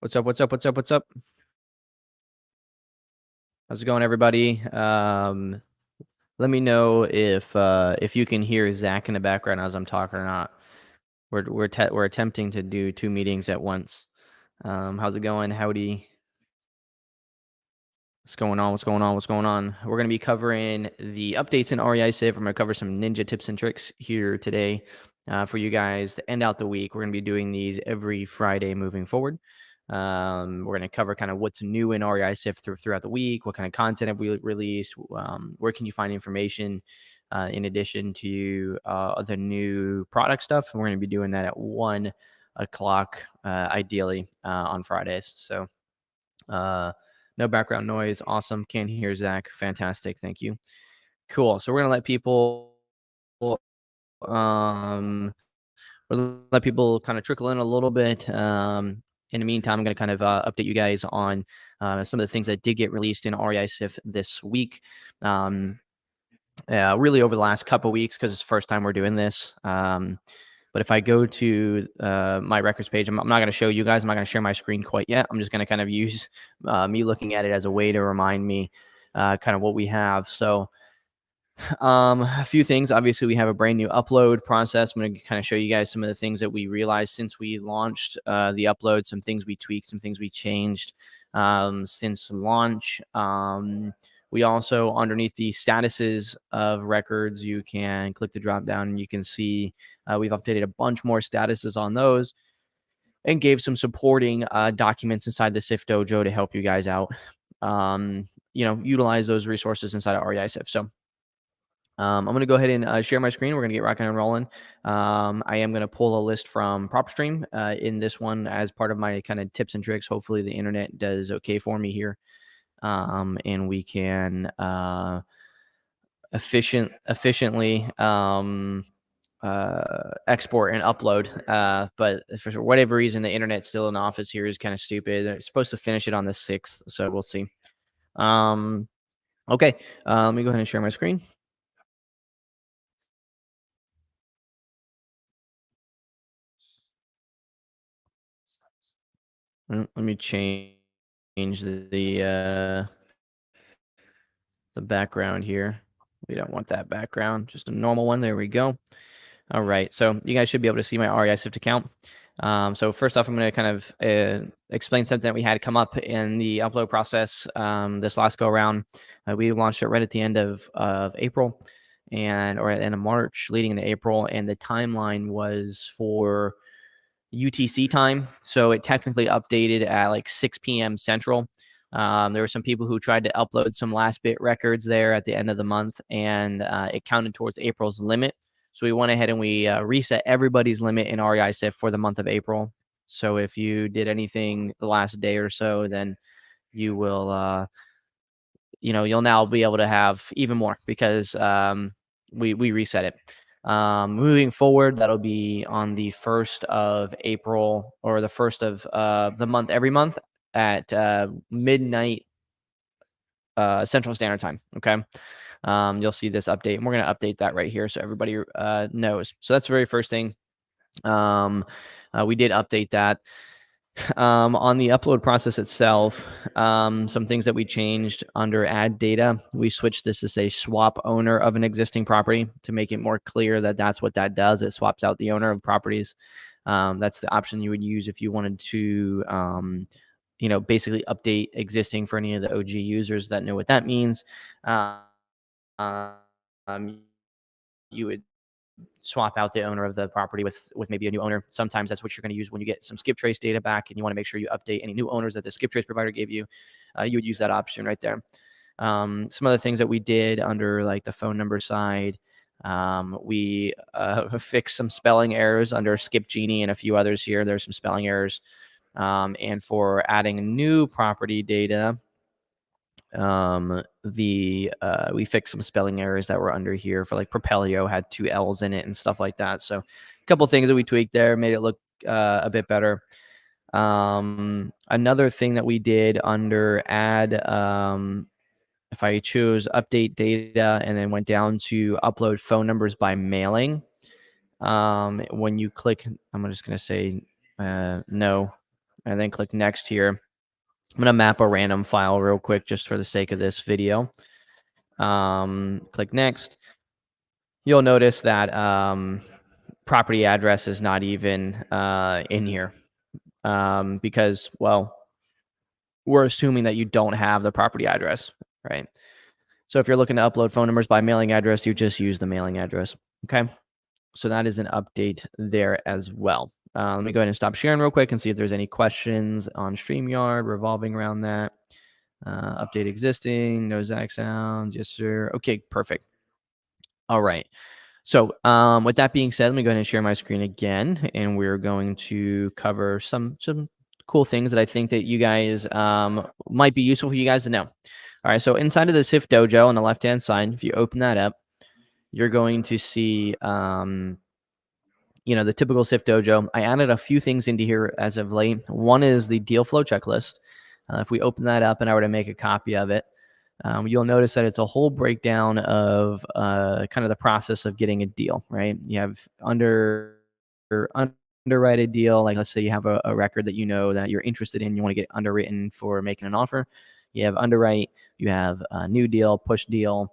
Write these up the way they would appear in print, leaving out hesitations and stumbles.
What's up? What's up? What's up? What's up? How's it going, everybody? Let me know if you can hear Zach in the background as I'm talking or not. We're attempting to do 2 meetings at once. How's it going? Howdy. What's going on? What's going on? What's going on? We're going to be covering the updates in REISift. I'm going to cover some ninja tips and tricks here today for you guys to end out the week. We're going to be doing these every Friday moving forward. We're going to cover kind of what's new in REISift throughout the week, what kind of content have we released, where can you find information in addition to the new product stuff. And we're going to be doing that at 1 o'clock, ideally, on Fridays. So, no background noise. Awesome. Can't hear Zach. Fantastic. Thank you. Cool. So we're gonna let people kind of trickle in a little bit. In the meantime, I'm gonna kind of update you guys on some of the things that did get released in REISift this week. Really over the last couple weeks because it's the first time we're doing this. But if I go to my records page, I'm not going to show you guys. I'm not going to share my screen quite yet. I'm just going to kind of use me looking at it as a way to remind me kind of what we have. So a few things. Obviously, we have a brand new upload process. I'm going to kind of show you guys some of the things that we realized since we launched the upload, some things we tweaked, some things we changed since launch. We also, underneath the statuses of records, you can click the drop down and you can see we've updated a bunch more statuses on those and gave some supporting documents inside the SIF dojo to help you guys out. Utilize those resources inside of REISift. So I'm going to go ahead and share my screen. We're going to get rocking and rolling. I am going to pull a list from PropStream in this one as part of my kind of tips and tricks. Hopefully the internet does okay for me here. And we can efficiently export and upload. But for whatever reason, the internet still in the office here is kind of stupid. They're supposed to finish it on the 6th, so we'll see. Okay, let me go ahead and share my screen. Let me change the background here. We don't want that background, just a normal one. There we go. All right, so you guys should be able to see my REISift account. So first off, I'm going to kind of explain something that we had come up in the upload process this last go around. We launched it right at the end of April or at the end of March, leading into April, and the timeline was for UTC time. So it technically updated at like 6 p.m. Central. There were some people who tried to upload some last bit records there at the end of the month, and it counted towards April's limit. So we went ahead and we reset everybody's limit in REISift for the month of April. So if you did anything the last day or so, then you will, you'll now be able to have even more because we reset it. Moving forward, that'll be on the 1st of April or the 1st of the month every month at midnight Central Standard Time. Okay. You'll see this update, and we're going to update that right here so everybody knows. So that's the very first thing. We did update that. On the upload process itself, some things that we changed under add data, we switched this to say swap owner of an existing property to make it more clear that that's what that does. It swaps out the owner of properties. That's the option you would use if you wanted to basically update existing for any of the OG users that know what that means. You would swap out the owner of the property with maybe a new owner. Sometimes that's what you're going to use when you get some skip trace data back and you want to make sure you update any new owners that the skip trace provider gave you. You would use that option right there. Some other things that we did under like the phone number side, we fixed some spelling errors under Skip Genie and a few others here. There's some spelling errors. And for adding new property data, we fixed some spelling errors that were under here for like Propelio had 2 L's in it and stuff like that. So a couple things that we tweaked there made it look a bit better. Another thing that we did under add, if I choose update data and then went down to upload phone numbers by mailing, when you click, I'm just going to say no. and then click next here. I'm going to map a random file real quick just for the sake of this video. Click next. You'll notice that property address is not even in here because, well, we're assuming that you don't have the property address, right? So if you're looking to upload phone numbers by mailing address, you just use the mailing address. Okay. So that is an update there as well. Let me go ahead and stop sharing real quick and see if there's any questions on StreamYard revolving around that. Update existing, no Zach sounds. Yes, sir. Okay, perfect. All right. So with that being said, let me go ahead and share my screen again, and we're going to cover some cool things that I think that you guys might be useful for you guys to know. All right, so inside of the SIF Dojo on the left-hand side, if you open that up, you're going to see, the typical SIF Dojo. I added a few things into here as of late. One is the deal flow checklist. If we open that up and I were to make a copy of it, you'll notice that it's a whole breakdown of kind of the process of getting a deal, right? You have underwritten deal, like let's say you have a record that you know that you're interested in, you want to get underwritten for making an offer. You have underwrite, you have a new deal, push deal,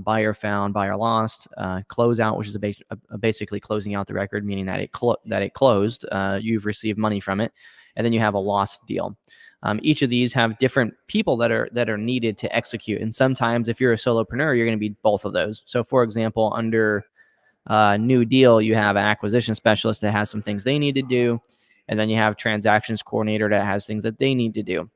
buyer found, buyer lost, closeout, which is basically closing out the record, meaning that it closed, you've received money from it, and then you have a lost deal. Each of these have different people that are needed to execute. And sometimes if you're a solopreneur, you're going to be both of those. So for example, under new deal, you have an acquisition specialist that has some things they need to do. And then you have transactions coordinator that has things that they need to do.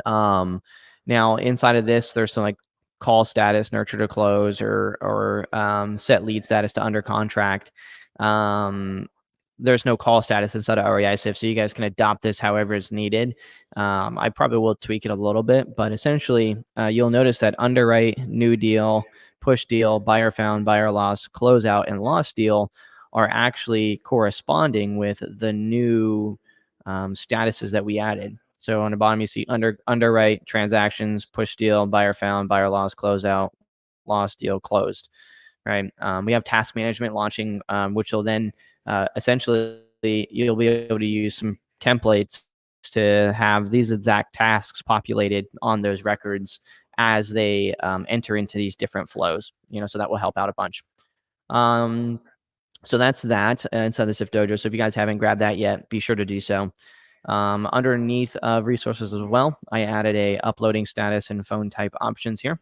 Now inside of this, there's some like call status, nurture to close, or set lead status to under contract. There's no call status inside of REISift, so you guys can adopt this however it's needed. I probably will tweak it a little bit, but essentially you'll notice that underwrite, new deal, push deal, buyer found, buyer lost, closeout, and lost deal are actually corresponding with the new statuses that we added. So on the bottom, you see underwrite, transactions, push deal, buyer found, buyer lost, closeout, lost deal, closed. Right. We have task management launching, which will then essentially you'll be able to use some templates to have these exact tasks populated on those records as they enter into these different flows. So that will help out a bunch. So that's that inside the SIF Dojo. So if you guys haven't grabbed that yet, be sure to do so. Underneath of resources as well, I added a uploading status and phone type options here.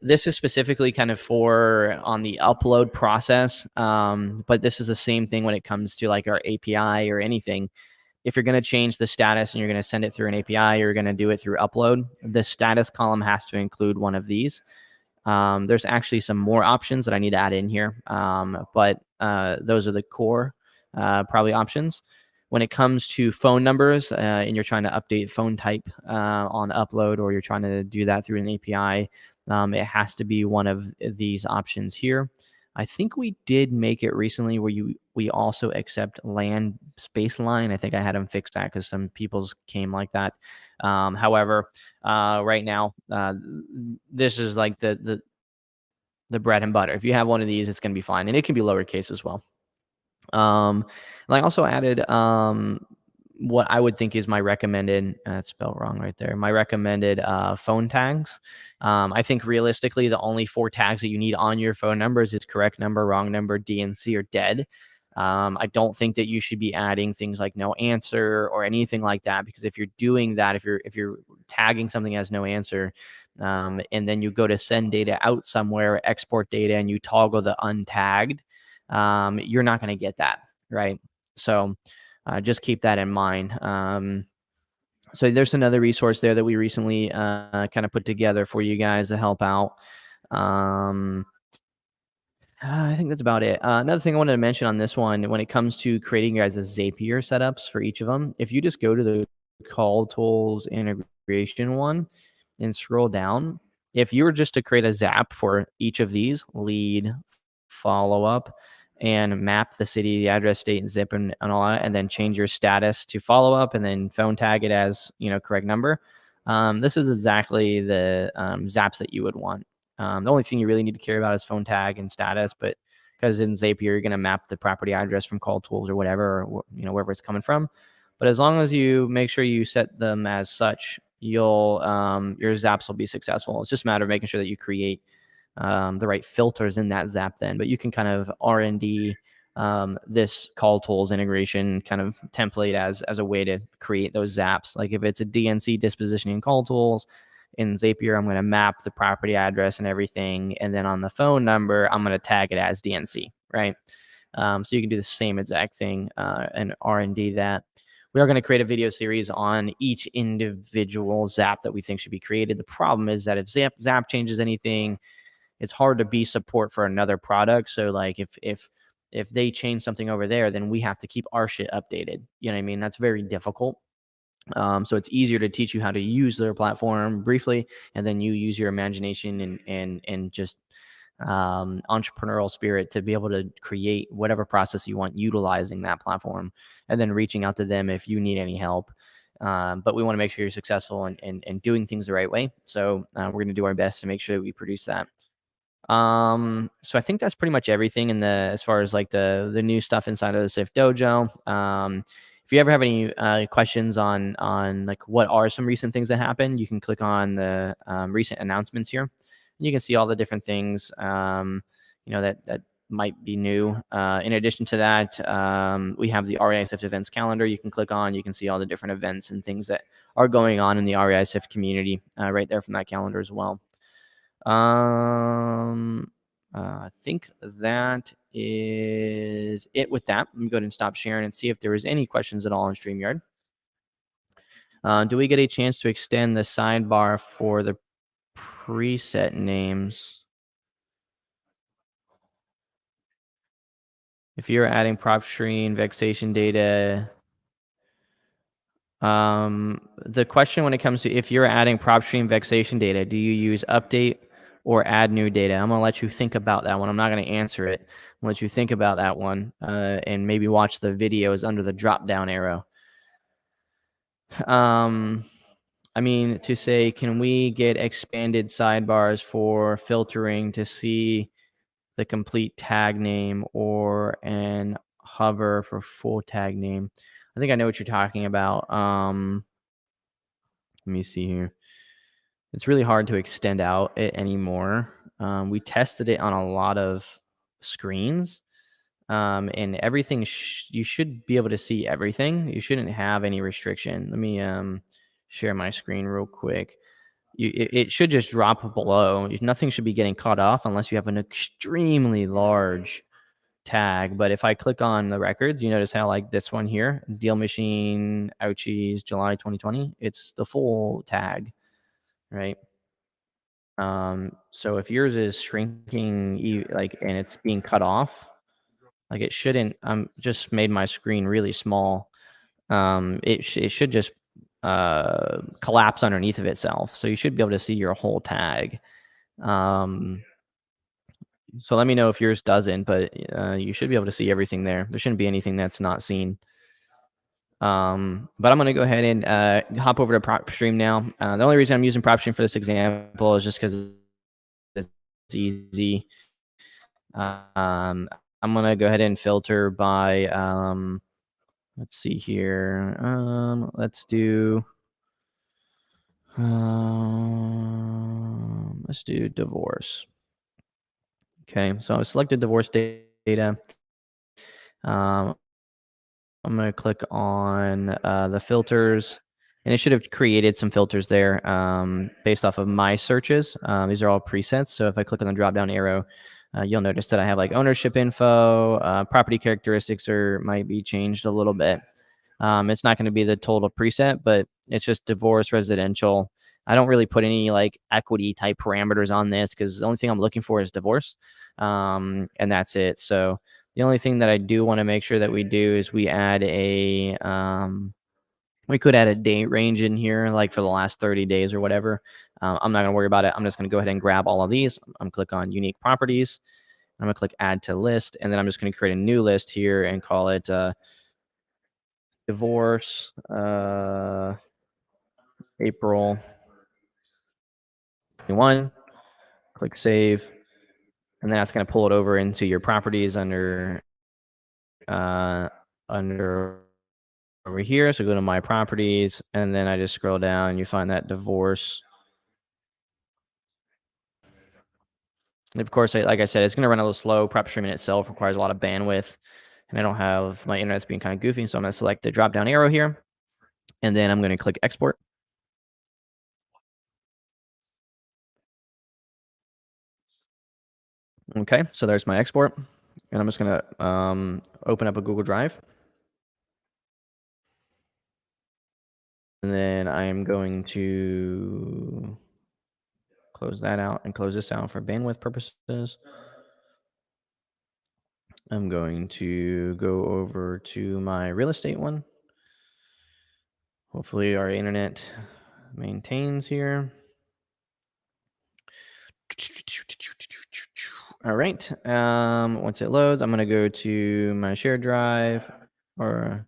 This is specifically kind of for on the upload process, but this is the same thing when it comes to like our API or anything. If you're going to change the status and you're going to send it through an API or you're going to do it through upload, the status column has to include one of these. There's actually some more options that I need to add in here, but those are the core probably options. When it comes to phone numbers and you're trying to update phone type on upload, or you're trying to do that through an API, it has to be one of these options here. I think we did make it recently where we also accept land space line. I think I had them fix that because some people's came like that. However, right now, this is like the bread and butter. If you have one of these, it's going to be fine, and it can be lowercase as well. And I also added what I would think is my recommended, it's spelled wrong right there, my recommended phone tags. I think realistically, the only 4 tags that you need on your phone numbers is correct number, wrong number, DNC, or dead. I don't think that you should be adding things like no answer or anything like that, because if you're doing that, if you're tagging something as no answer, and then you go to send data out somewhere, export data, and you toggle the untagged, you're not going to get that, right? So just keep that in mind. So there's another resource there that we recently kind of put together for you guys to help out. I think that's about it. Another thing I wanted to mention on this one, when it comes to creating guys Zapier setups for each of them, if you just go to the call tools integration one and scroll down, if you were just to create a Zap for each of these, lead, follow up, and map the city, the address, state, and zip, and all that, and then change your status to follow up, and then phone tag it as correct number. This is exactly the Zaps that you would want. The only thing you really need to care about is phone tag and status, but because in Zapier you're going to map the property address from call tools or whatever, or, wherever it's coming from. But as long as you make sure you set them as such, you'll your zaps will be successful. It's just a matter of making sure that you create the right filters in that zap then. But you can kind of R&D this call tools integration kind of template as a way to create those zaps. Like if it's a DNC dispositioning call tools in Zapier, I'm going to map the property address and everything. And then on the phone number, I'm going to tag it as DNC, right? So you can do the same exact thing and R&D that. We are going to create a video series on each individual zap that we think should be created. The problem is that if zap changes anything, it's hard to be support for another product. So like if they change something over there, then we have to keep our shit updated. You know what I mean? That's very difficult. So it's easier to teach you how to use their platform briefly, and then you use your imagination and just entrepreneurial spirit to be able to create whatever process you want utilizing that platform, and then reaching out to them if you need any help. But we want to make sure you're successful and doing things the right way. So we're going to do our best to make sure that we produce that. So I think that's pretty much everything in the as far as like the new stuff inside of the SIFT dojo. If you ever have any questions on like what are some recent things that happened, you can click on the recent announcements here. You can see all the different things that might be new. In addition to that, we have the REISift events calendar you can click on. You can see all the different events and things that are going on in the REISift community right there from that calendar as well. I think that is it with that. Let me go ahead and stop sharing and see if there was any questions at all on StreamYard. Do we get a chance to extend the sidebar for the preset names? If you're adding prop stream vexation data, the question when it comes to if you're adding prop stream vexation data, do you use update or add new data? I'm going to let you think about that one. I'm not going to answer it. I'm going to let you think about that one and maybe watch the videos under the drop down arrow. I mean, to say, can we get expanded sidebars for filtering to see the complete tag name or an hover for full tag name? I think I know what you're talking about. Let me see here. It's really hard to extend out it anymore. We tested it on a lot of screens, and everything. You should be able to see everything. You shouldn't have any restriction. Let me share my screen real quick. It should just drop below. Nothing should be getting cut off unless you have an extremely large tag. But if I click on the records, you notice how like this one here, Deal Machine Ouchies July 2020, it's the full tag, right? So if yours is shrinking like and it's being cut off, like it shouldn't. Just made my screen really small. It should just collapse underneath of itself, so you should be able to see your whole tag. So let me know if yours doesn't, but you should be able to see everything there. There shouldn't be anything that's not seen. But I'm going to go ahead and hop over to PropStream now. The only reason I'm using PropStream for this example is just because it's easy. I'm going to go ahead and filter by, let's see here. Let's do divorce. Okay, so I selected divorce data. I'm going to click on the filters, and it should have created some filters there based off of my searches. These are all presets. So if I click on the drop down arrow, you'll notice that I have like ownership info, property characteristics might be changed a little bit. It's not going to be the total preset, but it's just divorce residential. I don't really put any like equity type parameters on this because the only thing I'm looking for is divorce. And that's it. So the only thing that I do want to make sure that we do is we add we could add a date range in here, like for the last 30 days or whatever. I'm not going to worry about it. I'm just going to go ahead and grab all of these. I'm going to click on unique properties. I'm going to click add to list, and then I'm just going to create a new list here and call it divorce April 21. Click save. and then that's going to pull it over into your properties under over here. So go to my properties, and then I just scroll down and you find that divorce. And of course, like I said, it's going to run a little slow. Prop streaming itself requires a lot of bandwidth, and I don't have, my internet's being kind of goofy. So I'm going to select the drop down arrow here, and then I'm going to click export. Okay, so there's my export, and I'm just going to open up a Google Drive. And then I am going to close that out and close this out for bandwidth purposes. I'm going to go over to my real estate one. Hopefully our internet maintains here. All right. Once it loads, I'm going to go to my shared drive or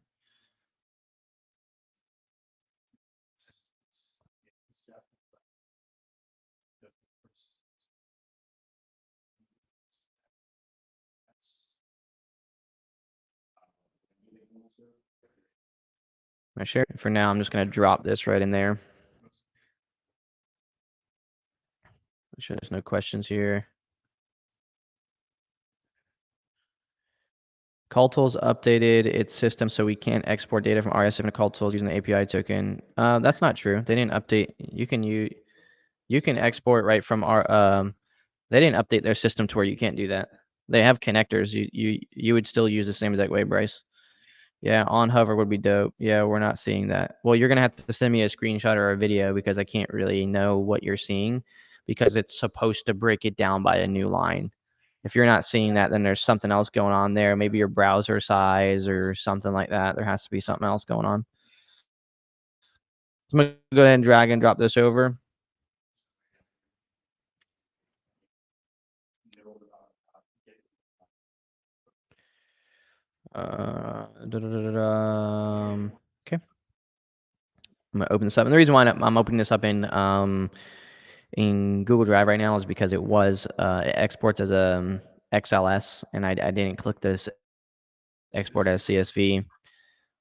my share. For now, I'm just going to drop this right in there. Make sure there's no questions here. Call Tools updated its system so we can't export data from REISift into Call Tools using the API token. That's not true. They didn't update. You can export right from our. They didn't update their system to where you can't do that. They have connectors. You would still use the same exact way, Bryce. Yeah, on hover would be dope. Yeah, we're not seeing that. Well, you're gonna have to send me a screenshot or a video because I can't really know what you're seeing because it's supposed to break it down by a new line. If you're not seeing that, then there's something else going on there. Maybe your browser size or something like that. There has to be something else going on. So I'm gonna go ahead and drag and drop this over. Okay. I'm gonna open this up. And the reason why I'm opening this up in Google Drive right now is because it was it exports as a XLS, and I didn't click this export as CSV,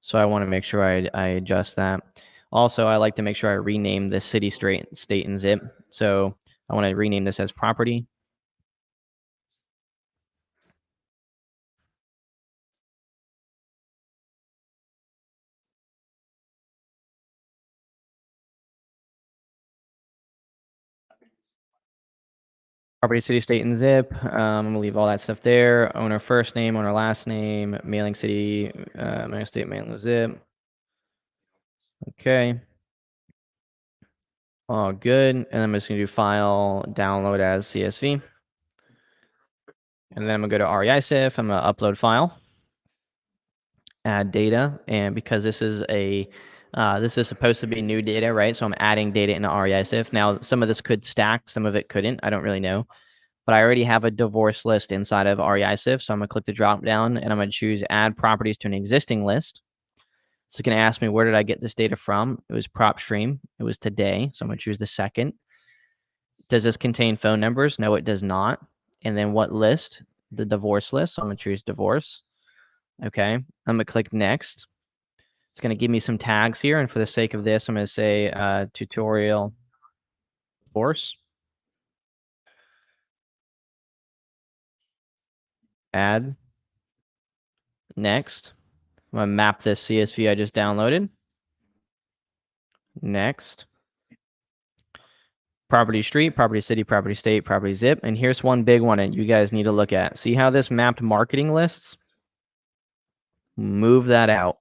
so I want to make sure I adjust that. Also, I like to make sure I rename the city, state, and zip. So I want to rename this as property. Property, city, state, and zip. I'm gonna leave all that stuff there. Owner first name, owner last name, mailing city, mailing state, mailing zip. Okay. All good. And I'm just gonna do file, download as CSV. And then I'm gonna go to REISift. I'm gonna upload file, add data, and because this is supposed to be new data, right? So I'm adding data into REISift. Now, some of this could stack, some of it couldn't. I don't really know. But I already have a divorce list inside of REISift. So I'm going to click the drop down and I'm going to choose add properties to an existing list. So it's going to ask me, where did I get this data from? It was prop stream. It was today. So I'm going to choose the second. Does this contain phone numbers? No, it does not. And then what list? The divorce list. So I'm going to choose divorce. Okay. I'm going to click next. It's going to give me some tags here. And for the sake of this, I'm going to say tutorial divorce. Add. Next. I'm going to map this CSV I just downloaded. Next. Property street, property city, property state, property zip. And here's one big one that you guys need to look at. See how this mapped marketing lists? Move that out.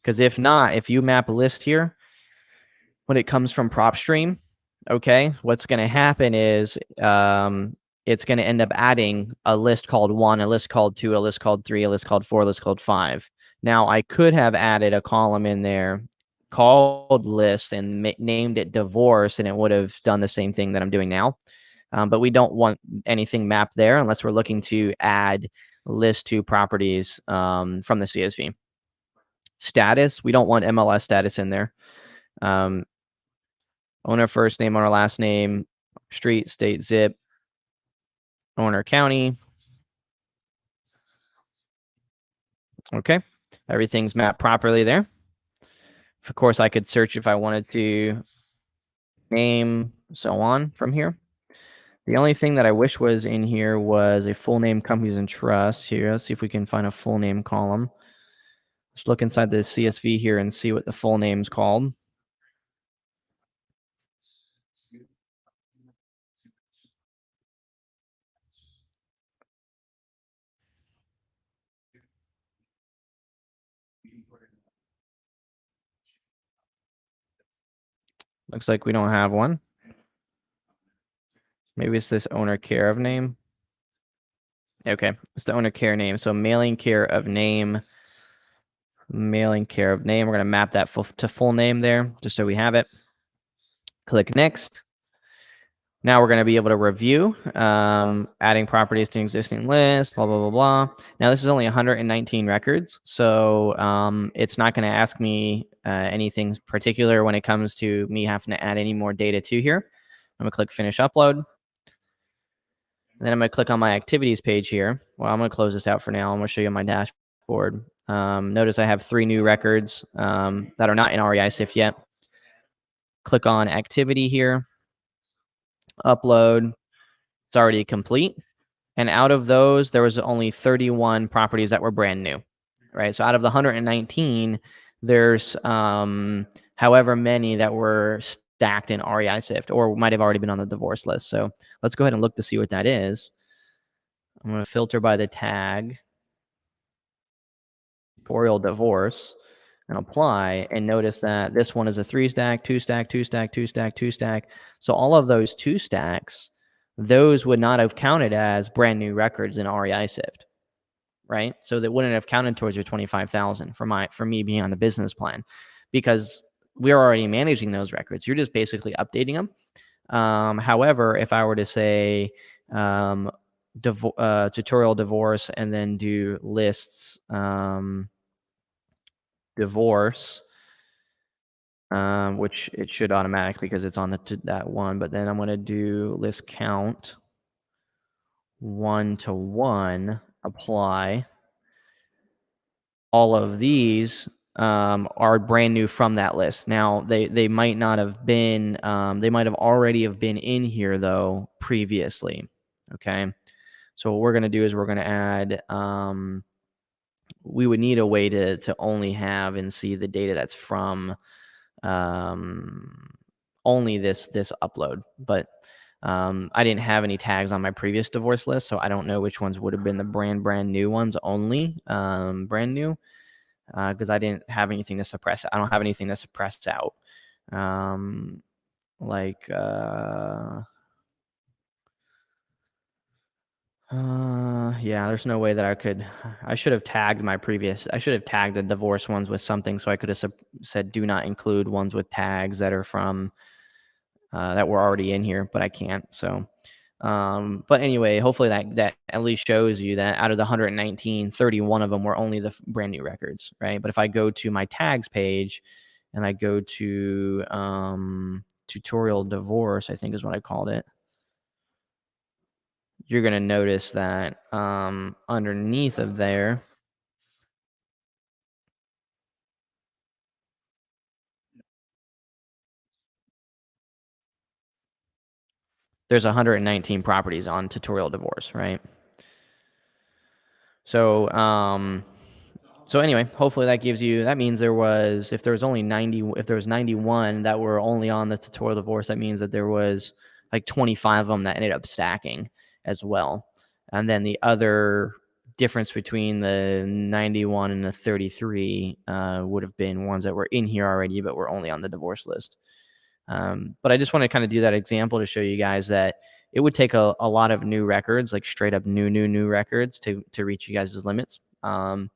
Because if not, if you map a list here, when it comes from prop stream, okay, what's going to happen is it's going to end up adding a list called 1, a list called 2, a list called 3, a list called 4, a list called 5. Now, I could have added a column in there called list and named it divorce, and it would have done the same thing that I'm doing now. But we don't want anything mapped there unless we're looking to add list to properties from the CSV. Status, we don't want MLS status in there. Owner first name, owner last name, street, state, zip. owner county. Okay, everything's mapped properly there. Of course, I could search if I wanted to, name, so on from here. The only thing that I wish was in here was a full name, companies and trusts. Here, let's see if we can find a full name column. Let's look inside the CSV here and see what the full name's called. Looks like we don't have one. Maybe it's this owner care of name. Okay, it's the owner care name. So mailing care of name, mailing care of name. We're going to map that to full name there, just so we have it. Click next. Now we're going to be able to review, adding properties to existing list, blah, blah, blah, blah. Now this is only 119 records, so it's not going to ask me anything particular when it comes to me having to add any more data to here. I'm going to click Finish Upload. And then I'm going to click on my Activities page here. Well, I'm going to close this out for now. I'm going to show you my dashboard. Notice I have 3 new records that are not in REISift yet. Click on Activity here. Upload. It's already complete. And out of those, there was only 31 properties that were brand new, right? So out of the 119, there's however many that were stacked in REISift or might have already been on the divorce list. So let's go ahead and look to see what that is. I'm going to filter by the tag, tutorial divorce, and apply, and notice that this one is a 3-stack, 2-stack, 2-stack, 2-stack, 2-stack. So all of those 2 stacks, those would not have counted as brand new records in REISift, right? So that wouldn't have counted towards your 25,000 for me being on the business plan, because we're already managing those records. You're just basically updating them. However, if I were to say tutorial divorce and then do lists divorce, which it should automatically because it's on that one, but then I'm going to do list count 1-to-1, apply. All of these are brand new from that list. Now they might not have been, they might have already have been in here though previously. Okay, so what we're going to do is we're going to add, we would need a way to only have and see the data that's from only this upload, but I didn't have any tags on my previous divorce list, so I don't know which ones would have been the brand new ones only, brand new, because I didn't have anything to suppress. I don't have anything to suppress out, yeah, there's no way that I should have tagged I should have tagged the divorce ones with something, so I could have said do not include ones with tags that are from that were already in here, but I can't. So, but anyway, hopefully that at least shows you that out of the 119, 31 of them were only the brand new records, right? But if I go to my tags page and I go to tutorial divorce, I think is what I called it, you're going to notice that underneath of there, there's 119 properties on tutorial divorce, right? So, so anyway, hopefully that means there was, if there was 91 that were only on the tutorial divorce, that means that there was like 25 of them that ended up stacking as well. And then the other difference between the 91 and the 33 would have been ones that were in here already, but were only on the divorce list. But I just want to kind of do that example to show you guys that it would take a lot of new records, like straight up new records to reach you guys' limits. And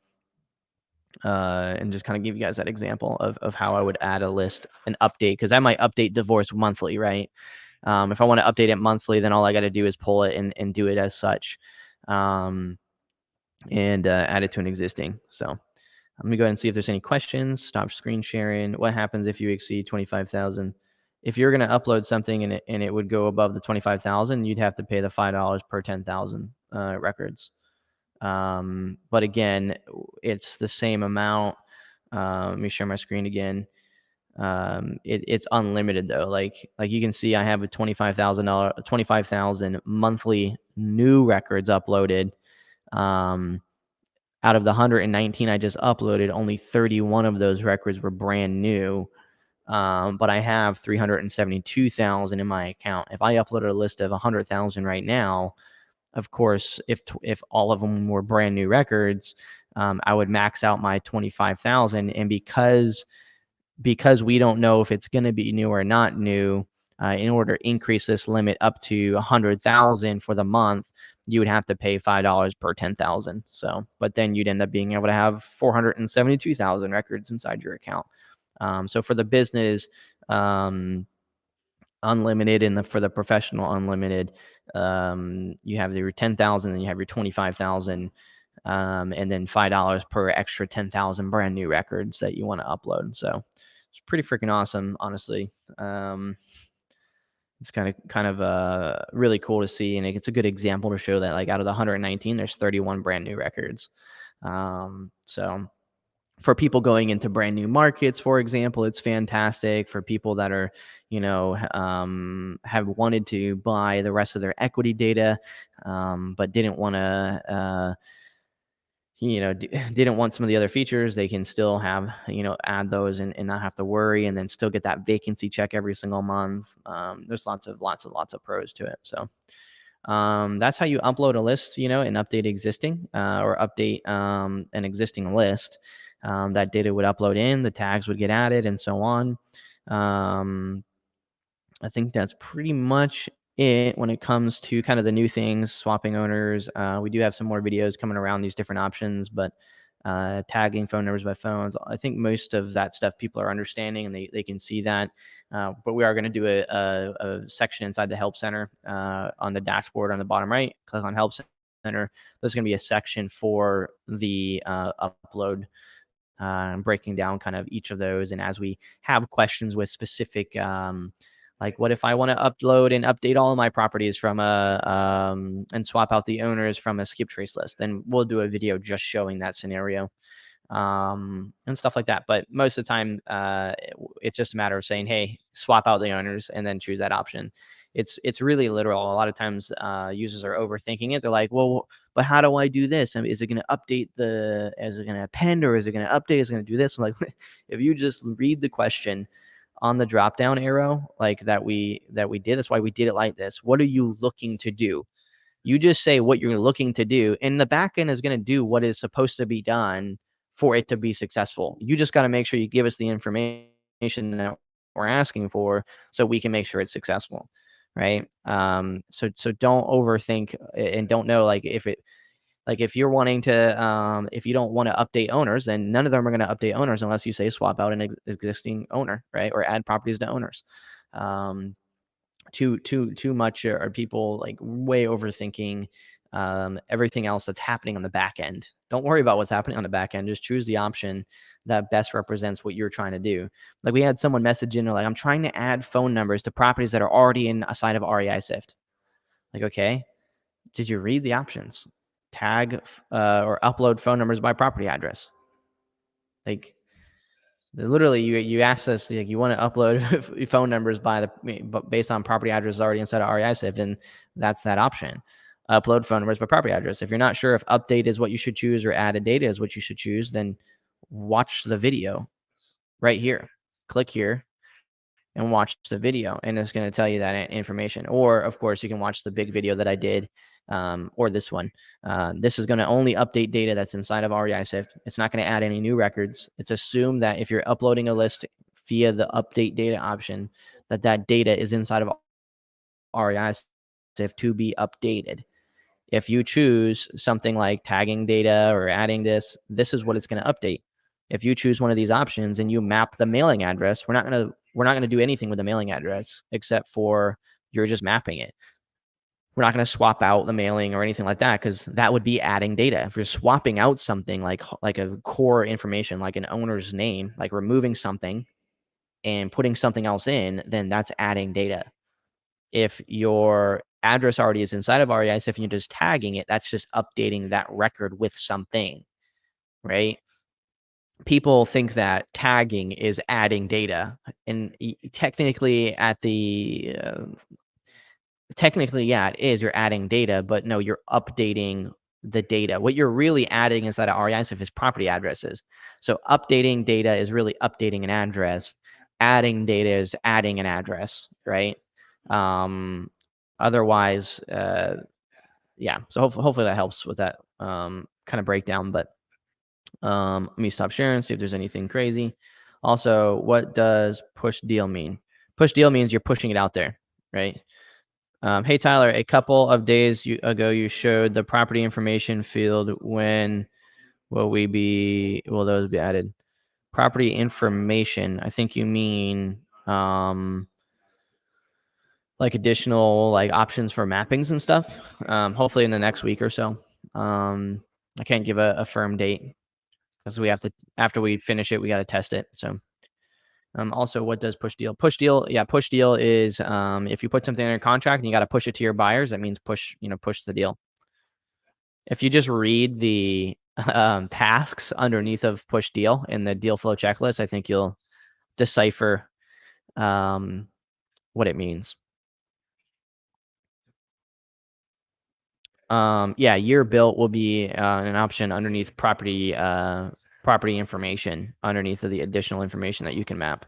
just kind of give you guys that example of how I would add a list and update, because I might update divorce monthly, right? If I want to update it monthly, then all I got to do is pull it and do it as such, and add it to an existing. So I'm gonna go ahead and see if there's any questions. Stop screen sharing. What happens if you exceed 25,000? if you're going to upload something and it would go above the 25,000, you'd have to pay the $5 per 10,000 records. But again, it's the same amount. Let me share my screen again. It's unlimited though. Like you can see, I have a $25,000 monthly new records uploaded. Out of the 119 I just uploaded, only 31 of those records were brand new. But I have 372,000 in my account. If I uploaded a list of 100,000 right now, of course, if all of them were brand new records, I would max out my 25,000. And because we don't know if it's going to be new or not new, in order to increase this limit up to 100,000 for the month, you would have to pay $5 per 10,000. So, but then you'd end up being able to have 472,000 records inside your account. So for the business, unlimited, and for the professional unlimited, you have your 10,000 and you have your 25,000, and then $5 per extra 10,000 brand new records that you want to upload. So it's pretty freaking awesome, honestly. It's kind of really cool to see, and it's a good example to show that, like, out of the 119, there's 31 brand new records. So for people going into brand new markets, for example, it's fantastic. For people that are, have wanted to buy the rest of their equity data, but didn't want to, didn't want some of the other features, they can still have, add those and not have to worry, and then still get that vacancy check every single month. There's lots of pros to it. So that's how you upload a list, and update existing, or update an existing list. That data would upload in, the tags would get added, and so on. I think that's pretty much it when it comes to kind of the new things, swapping owners. We do have some more videos coming around these different options, but tagging phone numbers by phones, I think most of that stuff people are understanding, and they can see that. But we are going to do a section inside the Help Center, on the dashboard on the bottom right. Click on Help Center. There's going to be a section for the upload, breaking down kind of each of those. And as we have questions with specific, like, what if I want to upload and update all of my properties from and swap out the owners from a skip trace list, then we'll do a video just showing that scenario, and stuff like that. But most of the time, it's just a matter of saying, hey, swap out the owners, and then choose that option. It's really literal. A lot of times, users are overthinking it. They're like, well, but how do I do this? I mean, is it going to update is it going to append, or is it going to update? Is it going to do this? I'm like, if you just read the question on the drop down arrow, like that we did, that's why we did it like this. What are you looking to do? You just say what you're looking to do, and the backend is going to do what is supposed to be done for it to be successful. You just got to make sure you give us the information that we're asking for, so we can make sure it's successful, right? So don't overthink, and don't know, like, if you're wanting to, if you don't want to update owners, then none of them are going to update owners unless you say swap out an existing owner, right? Or add properties to owners. Too much are people, like, way overthinking everything else that's happening on the back end. Don't worry about what's happening on the back end. Just choose the option that best represents what you're trying to do. Like, we had someone message in, they're like, I'm trying to add phone numbers to properties that are already in a side of REISift. Like, okay, did you read the options? Tag or upload phone numbers by property address. Like, literally, you asked us, like, you want to upload phone numbers based on property address already inside of REISift, and that's that option. Upload phone numbers by property address. If you're not sure if update is what you should choose or added data is what you should choose, then watch the video right here. Click here and watch the video, and it's going to tell you that information. Or, of course, you can watch the big video that I did, or this one. This is going to only update data that's inside of REISift. It's not going to add any new records. It's assumed that if you're uploading a list via the update data option, that data is inside of REISift to be updated. If you choose something like tagging data or adding this is what it's going to update. If you choose one of these options and you map the mailing address, we're not going to do anything with the mailing address, except for you're just mapping it. We're not going to swap out the mailing or anything like that, because that would be adding data. If you're swapping out something like a core information, like an owner's name, like removing something, and putting something else in, then that's adding data. If your address already is inside of REISift and you're just tagging it, that's just updating that record with something, right? People think that tagging is adding data, and technically technically, yeah, it is. You're adding data, but no, you're updating the data. What you're really adding inside of REISift is property addresses. So updating data is really updating an address. Adding data is adding an address, right? Um, otherwise, yeah. So hopefully that helps with that kind of breakdown. But let me stop sharing, see if there's anything crazy. Also, what does push deal mean? Push deal means you're pushing it out there, right? Hey, Tyler, a couple of days ago, you showed the property information field. When will those be added? Property information. I think you mean like additional like options for mappings and stuff. Hopefully in the next week or so. I can't give a firm date because we have to, after we finish it, we got to test it. So also, what does push deal? Push deal, yeah, push deal is if you put something in a contract and you got to push it to your buyers, that means push the deal. If you just read the tasks underneath of push deal in the deal flow checklist, I think you'll decipher what it means. Yeah, year built will be an option underneath property information, underneath of the additional information that you can map.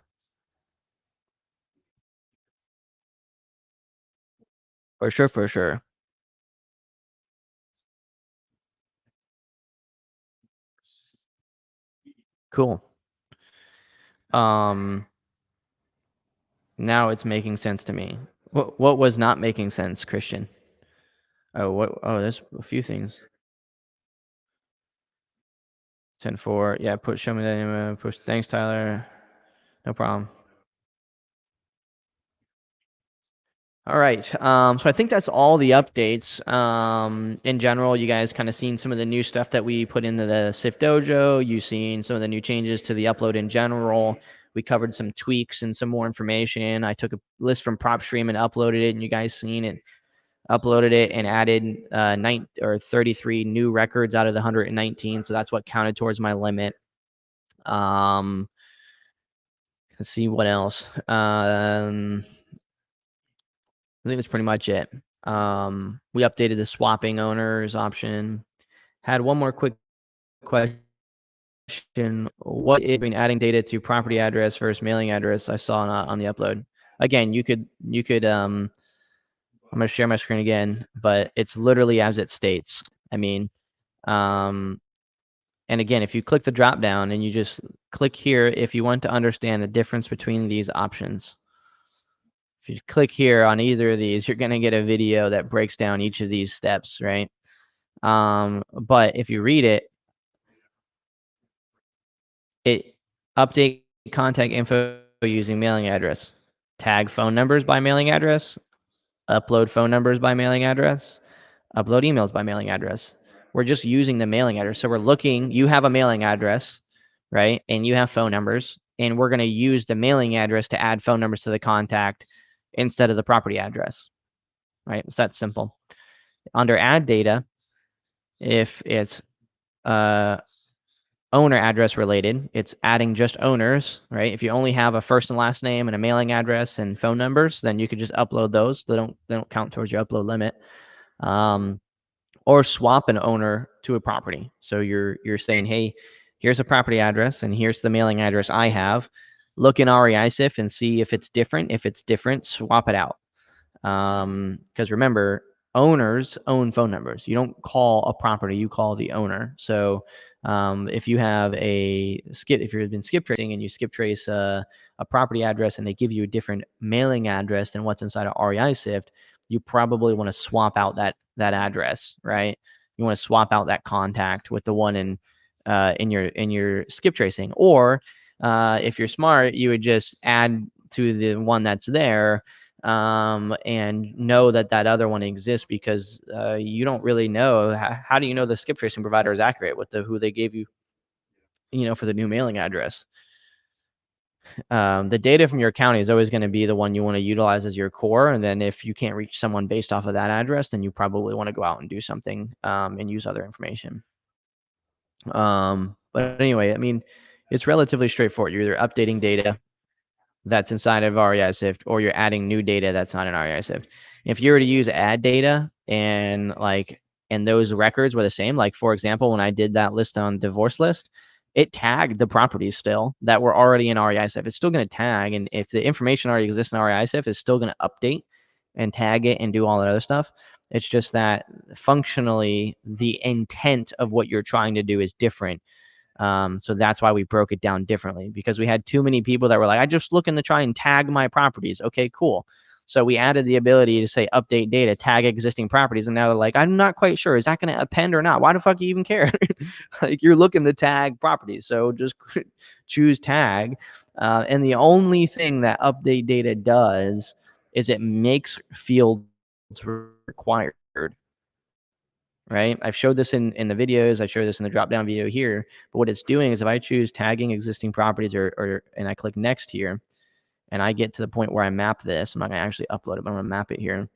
For sure, for sure. Cool. Um, Now it's making sense to me. What was not making sense, Christian? Oh, what? Oh, there's a few things. 10-4. Yeah, show me that email. Push. Thanks, Tyler. No problem. All right. So I think that's all the updates. In general, you guys kind of seen some of the new stuff that we put into the SIFT Dojo. You've seen some of the new changes to the upload in general. We covered some tweaks and some more information. I took a list from PropStream and uploaded it, and you guys seen it. Uploaded it and added 33 new records out of the 119. So that's what counted towards my limit. Let's see what else. I think that's pretty much it. We updated the swapping owners option. Had one more quick question. What is adding data to property address versus mailing address? I saw on the upload. Again, you could I'm going to share my screen again, but it's literally as it states. I mean, and again, if you click the drop down and you just click here, if you want to understand the difference between these options, if you click here on either of these, you're going to get a video that breaks down each of these steps, right? But if you read it, it update contact info using mailing address, tag phone numbers by mailing address, upload phone numbers by mailing address, upload emails by mailing address. We're just using the mailing address. So we're looking, you have a mailing address, right? And you have phone numbers, and we're going to use the mailing address to add phone numbers to the contact instead of the property address, right? It's that simple. Under add data, if it's owner address related, it's adding just owners, right? If you only have a first and last name and a mailing address and phone numbers, then you could just upload those. They don't count towards your upload limit. Or swap an owner to a property. So you're saying, hey, here's a property address and here's the mailing address I have. Look in REISift and see if it's different. If it's different, swap it out. Because remember, owners own phone numbers. You don't call a property, you call the owner. So if you have if you've been skip tracing and you skip trace a property address and they give you a different mailing address than what's inside of REISift, you probably want to swap out that address, right? You want to swap out that contact with the one in your skip tracing. Or if you're smart, you would just add to the one that's there and know that other one exists, because you don't really know. How do you know the skip tracing provider is accurate with who they gave you, for the new mailing address? The data from your county is always going to be the one you want to utilize as your core. And then if you can't reach someone based off of that address, then you probably want to go out and do something and use other information. But anyway, I mean, it's relatively straightforward. You're either updating data that's inside of REISift, or you're adding new data that's not in REISift. If you were to use add data and those records were the same, like for example, when I did that list on divorce list, it tagged the properties still that were already in REISift. It's still going to tag, and if the information already exists in REISift, it's still going to update and tag it and do all that other stuff. It's just that functionally the intent of what you're trying to do is different. So that's why we broke it down differently, because we had too many people that were like, I just looking to try and tag my properties. Okay, cool. So we added the ability to say update data, tag existing properties. And now they're like, I'm not quite sure. Is that going to append or not? Why the fuck do you even care? Like, you're looking to tag properties. So just choose tag. And the only thing that update data does is it makes fields required. Right? I've showed this in the videos. I showed this in the drop down video here. But what it's doing is if I choose tagging existing properties and I click next here, and I get to the point where I map this, I'm not going to actually upload it, but I'm going to map it here.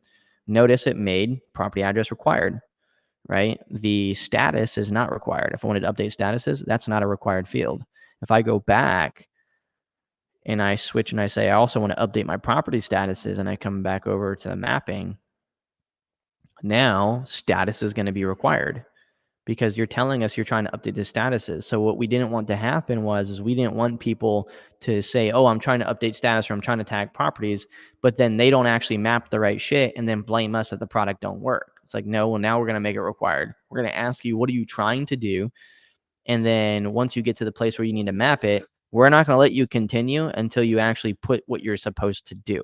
Notice it made property address required, right? The status is not required. If I wanted to update statuses, that's not a required field. If I go back and I switch and I say I also want to update my property statuses, and I come back over to the mapping, now status is going to be required, because you're telling us you're trying to update the statuses. So what we didn't want to happen is we didn't want people to say, oh, I'm trying to update status, or I'm trying to tag properties, but then they don't actually map the right shit and then blame us that the product don't work. It's like, no, well, now we're going to make it required. We're going to ask you, what are you trying to do? And then once you get to the place where you need to map it, we're not going to let you continue until you actually put what you're supposed to do.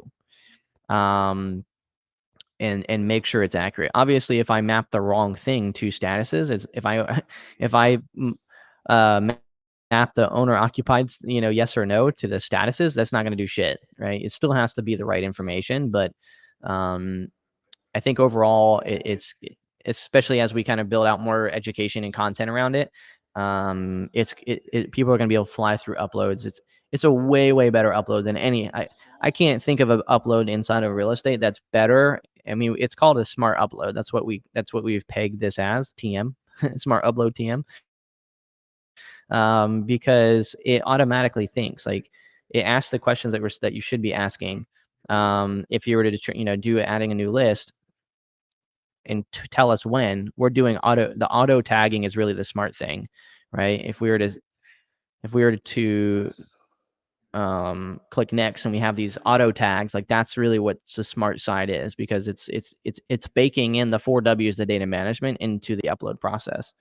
And make sure it's accurate. Obviously, if I map the wrong thing to statuses, is if I map the owner occupied, yes or no to the statuses, that's not going to do shit, right? It still has to be the right information, but I think overall it's especially as we kind of build out more education and content around it, people are going to be able to fly through uploads. It's a way better upload than any. I can't think of an upload inside of real estate that's better. I mean, it's called a smart upload. That's what we've pegged this as, TM, smart upload TM, because it automatically thinks, like, it asks the questions that you should be asking. If you were to do adding a new list and tell us when, we're doing the auto tagging is really the smart thing, right? If we were to click next and we have these auto tags, like, that's really what the smart side is, because it's baking in the 4 W's, the data management, into the upload process.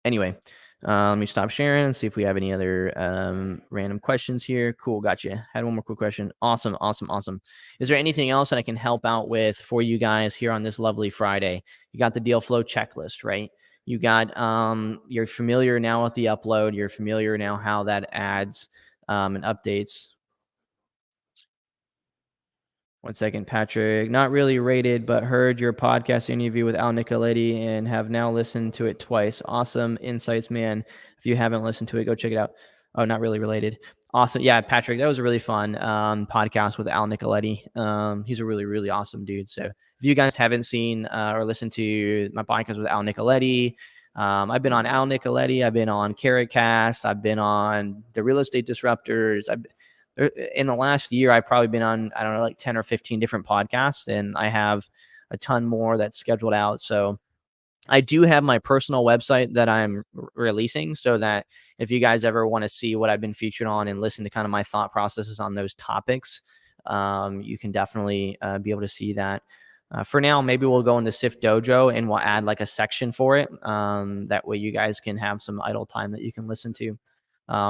Anyway, let me stop sharing and see if we have any other random questions here. Cool, gotcha. Had one more quick question. Awesome. Is there anything else that I can help out with for you guys here on this lovely Friday? You got the deal flow checklist, right? You got you're familiar now with the upload. You're familiar now how that adds and updates. One second, Patrick. Not really rated, but heard your podcast interview with Al Nicoletti and have now listened to it twice. Awesome insights, man. If you haven't listened to it, go check it out. Oh, not really related. Awesome. Yeah, Patrick, that was a really fun podcast with Al Nicoletti. He's a really awesome dude. So if you guys haven't seen or listened to my podcast with Al Nicoletti, I've been on Al Nicoletti. I've been on Carrot Cast. I've been on the Real Estate Disruptors. In the last year, I've probably been on, I don't know, like 10 or 15 different podcasts, and I have a ton more that's scheduled out. So I do have my personal website that I'm releasing, so that if you guys ever want to see what I've been featured on and listen to kind of my thought processes on those topics, you can definitely be able to see that. For now, maybe we'll go into SIF Dojo and we'll add like a section for it. That way you guys can have some idle time that you can listen to.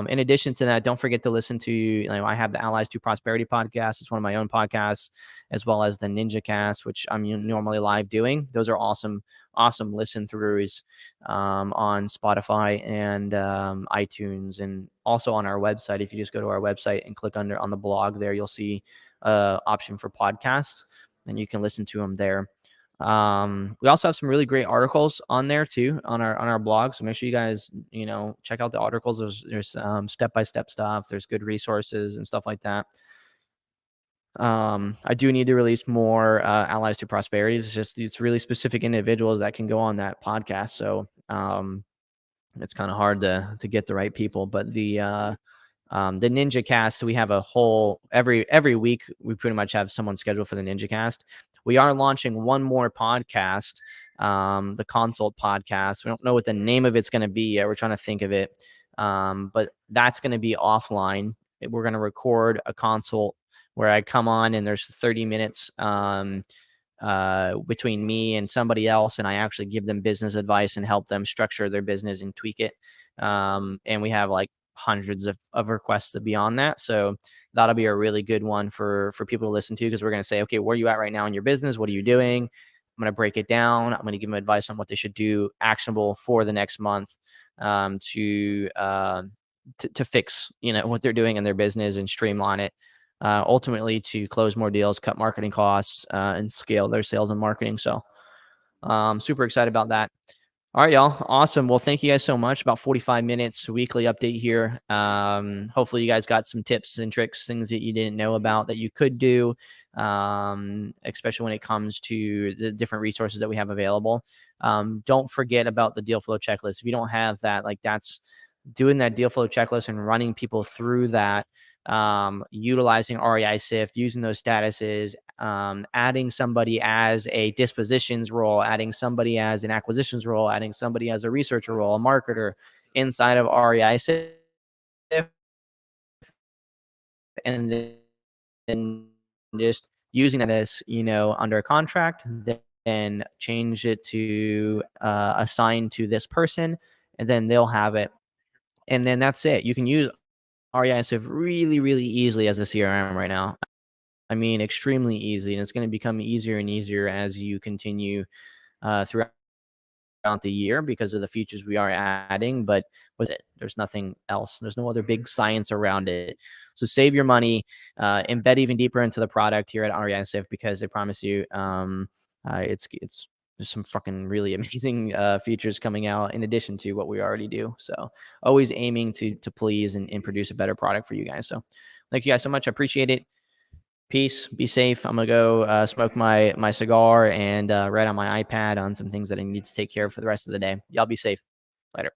In addition to that, don't forget to listen to, I have the Allies to Prosperity podcast. It's one of my own podcasts, as well as the Ninja Cast, which I'm normally live doing. Those are awesome listen throughs on Spotify and iTunes, and also on our website. If you just go to our website and click on the blog there, you'll see option for podcasts, and you can listen to them there. We also have some really great articles on there too on our blog. So make sure you guys, check out the articles. There's step-by-step stuff. There's good resources and stuff like that. I do need to release more allies to prosperity. It's really specific individuals that can go on that podcast. So it's kind of hard to get the right people. But the Ninja Cast, we have a whole every week. We pretty much have someone scheduled for the Ninja Cast. We are launching one more podcast, the Consult podcast. We don't know what the name of it's going to be yet. We're trying to think of it, but that's going to be offline. We're going to record a consult where I come on and there's 30 minutes between me and somebody else, and I actually give them business advice and help them structure their business and tweak it. And we have like hundreds of requests to be on that. So that'll be a really good one for people to listen to, because we're going to say, okay, where are you at right now in your business? What are you doing? I'm going to break it down. I'm going to give them advice on what they should do, actionable for the next month, to fix, what they're doing in their business and streamline it, ultimately to close more deals, cut marketing costs, and scale their sales and marketing. So super excited about that. All right, y'all. Awesome. Well, thank you guys so much. About 45 minutes weekly update here. Hopefully you guys got some tips and tricks, things that you didn't know about that you could do, especially when it comes to the different resources that we have available. Don't forget about the deal flow checklist. If you don't have that, that's doing that deal flow checklist and running people through that, utilizing REISift, using those statuses, adding somebody as a dispositions role, adding somebody as an acquisitions role, adding somebody as a researcher role, a marketer inside of REISift, and then just using that as, under a contract, then change it to assign to this person, and then they'll have it. And then that's it. You can use REISift really, really easily as a CRM right now. I mean, extremely easy, and it's going to become easier and easier as you continue throughout the year because of the features we are adding. But with it, there's nothing else. There's no other big science around it. So save your money, embed even deeper into the product here at REISift, because I promise you, it's there's some fucking really amazing features coming out in addition to what we already do. So always aiming to please and produce a better product for you guys. So thank you guys so much. I appreciate it. Peace. Be safe. I'm gonna go smoke my cigar and write on my iPad on some things that I need to take care of for the rest of the day. Y'all be safe. Later.